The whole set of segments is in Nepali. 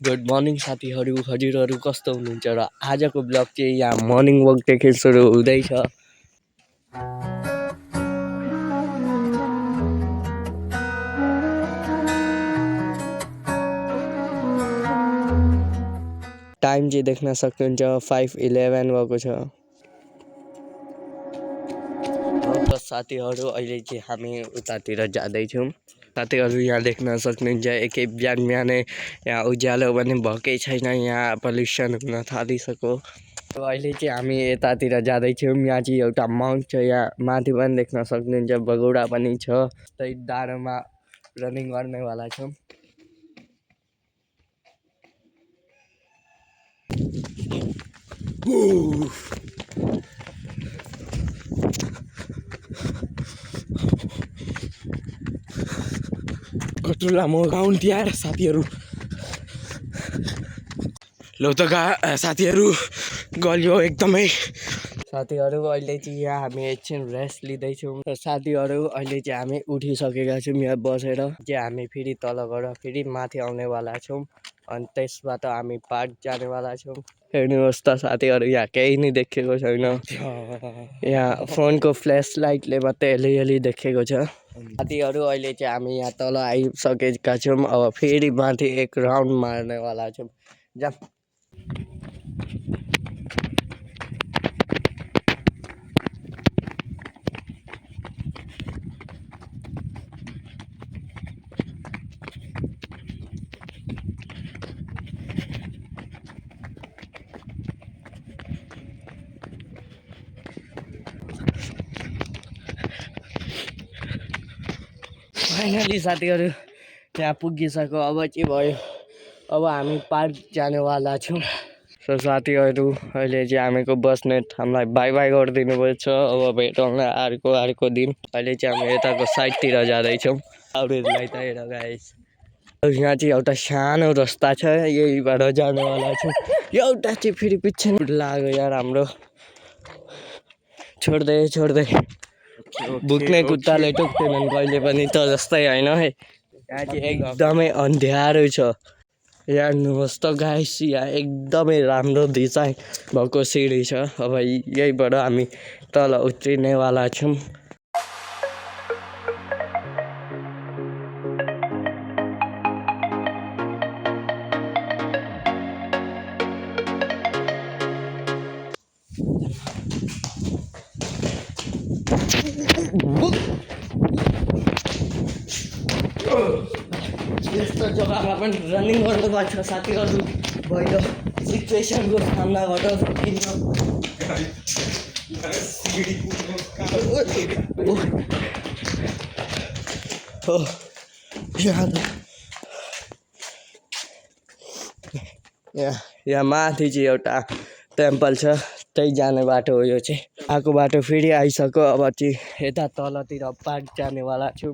गुड मर्निङ साथीहरू, हजुरहरू कस्तो हुनुहुन्छ र आजको ब्लग चाहिँ यहाँ मर्निङ वकदेखि सुरु हुँदैछ। टाइम चाहिँ देख्न सक्नुहुन्छ 5:11 भएको छ। र साथीहरू अहिले चाहिँ हामी उतातिर जाँदैछौँ। साथीहरू यहाँ देख्न सक्नुहुन्छ एकै बिहानै यहाँ उज्यालो पनि भएकै छैन, यहाँ पल्युसन हुन थालिसक्यो। अहिले चाहिँ हामी यतातिर जाँदैछौँ। यहाँ चाहिँ एउटा माउन्ट छ, यहाँ माथि पनि देख्न सक्नुहुन्छ बगौडा पनि छ। त्यही डाँडोमा रनिङ गर्नेवाला छौँ। कत्रो लामो गाउन्ट यार साथीहरू। लो त साथीहरू गल्यो एकदमै। साथीहरू अहिले चाहिँ यहाँ हामी एकछिन रेस्ट लिँदैछौँ। साथीहरू अहिले चाहिँ हामी उठिसकेका छौँ। यहाँ बसेर चाहिँ हामी फेरि तल गएर फेरि माथि आउनेवाला छौँ। अनि त्यसबाट हामी पार्क जानेवाला छौँ। हेर्नुहोस् त साथीहरू, यहाँ केही नै देखेको छैन। यहाँ फोनको फ्ल्यास लाइटले मात्रै अलिअलि देखेको छ। साथीहरू अहिले चाहिँ हामी यहाँ तल आइसकेका छौँ। अब फेरि माथि एक राउन्ड मार्नेवाला छौँ। जा फाइनली साथीहरू त्यहाँ पुगिसक्यो। अब के भयो, अब हामी पार्क जानेवाला छौँ। सो साथीहरू अहिले चाहिँ हामीको बस्ने हामीलाई बाई बाई गरिदिनु पर्छ। अब भेटौँला अर्को दिन। अहिले चाहिँ हामी यताको साइडतिर जाँदैछौँ। अरूहरूलाई त हेर गाइस, यहाँ चाहिँ एउटा सानो रस्ता छ, यहीबाट जानेवाला छौँ। एउटा चाहिँ फेरि पछि लाग्यो यार हाम्रो। छोड्दै भुक्ने कुत्ताले टोक्दैनन् कहिले पनि त जस्तै होइन है। यहाँ चाहिँ एकदमै अँध्यारो छ। हेर्नुहोस् त गाइस, यहाँ एकदमै राम्रो डिजाइन भएको सिँढी छ। अब यहीबाट हामी तल उत्रिनेवाला छौँ। यस्तो जग्गामा पनि रनिङ गर्नुपर्छ साथीहरू। भइलो सिचुएसनको सामना गर्न सकिन्छ। यहाँ माथि चाहिँ एउटा टेम्पल छ, त्यही जाने बाटो हो यो चाहिँ। आएको बाटो फेरि आइसक्यो। अब चाहिँ यता तलतिर पार्क जानेवाला छु।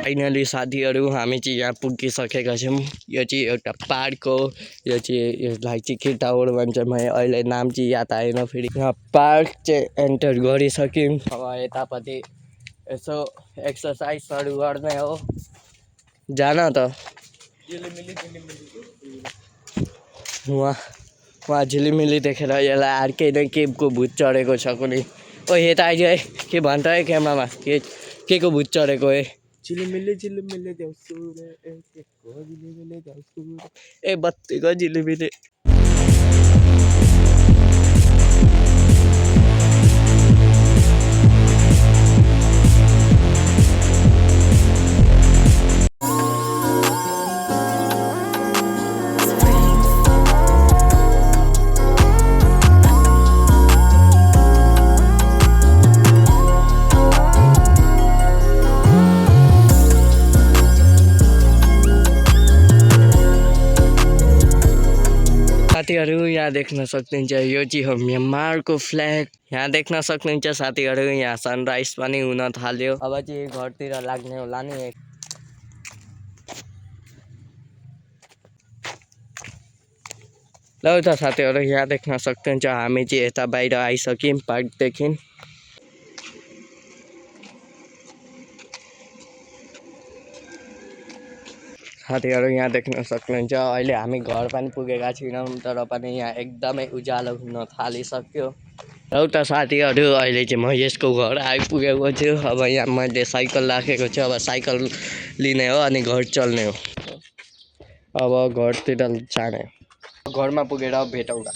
फाइनली साथीहरू हामी चाहिँ यहाँ पुगिसकेका छौँ। यो चाहिँ एउटा पार्क हो। यो चाहिँ यसलाई चाहिँ के टावर भन्छ, मैले अहिले नाम चाहिँ याद आएन फेरि। यहाँ पार्क चाहिँ एन्टर गरिसक्यौँ। अब यतापट्टि यसो एक्सर्साइजहरू गर्ने हो। जान त वहाँ झिलिमिली देखेर यसलाई अर्कै नै केको भूत चढेको छ कुनै। ओ यता आइज है, के भन्छ है क्यामरामा, के को भूत चढेको है। ए बत्तीको झिलिमिली। साथीहरू यहाँ देख्न सक्नुहुन्छ यो चाहिँ हो म्यानमारको फ्ल्याग। यहाँ देख्न सक्नुहुन्छ साथीहरू, यहाँ सनराइज पनि हुन थाल्यो। अब चाहिँ घरतिर लाग्ने होला नि। ल त साथीहरू यहाँ देख्न सक्नुहुन्छ हामी चाहिँ यता बाहिर आइसक्यौँ पार्कदेखि। साथीहरू यहाँ देख्न सक्नुहुन्छ अहिले हामी घर पनि पुगेका छैनौँ तर पनि यहाँ एकदमै उज्यालो हुन थालिसक्यो र उता साथीहरू अहिले चाहिँ म यसको घर आइपुगेको छु अब यहाँ मैले साइकल राखेको छु अब साइकल लिने हो अनि घर चल्ने हो अब घरतिर जाने घरमा पुगेर भेटौँला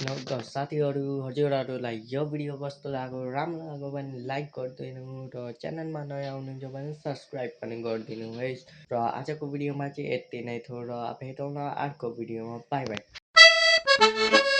ल साथीहरू हजुरहरूलाई यो भिडियो कस्तो लाग्यो राम्रो लाग्यो भने लाइक गरिदिनु र च्यानलमा नयाँ हुनुहुन्छ भने सब्सक्राइब पनि गरिदिनु है र आजको भिडियोमा चाहिँ यति नै थियो र भेटौँला अर्को भिडियोमा बाई बाई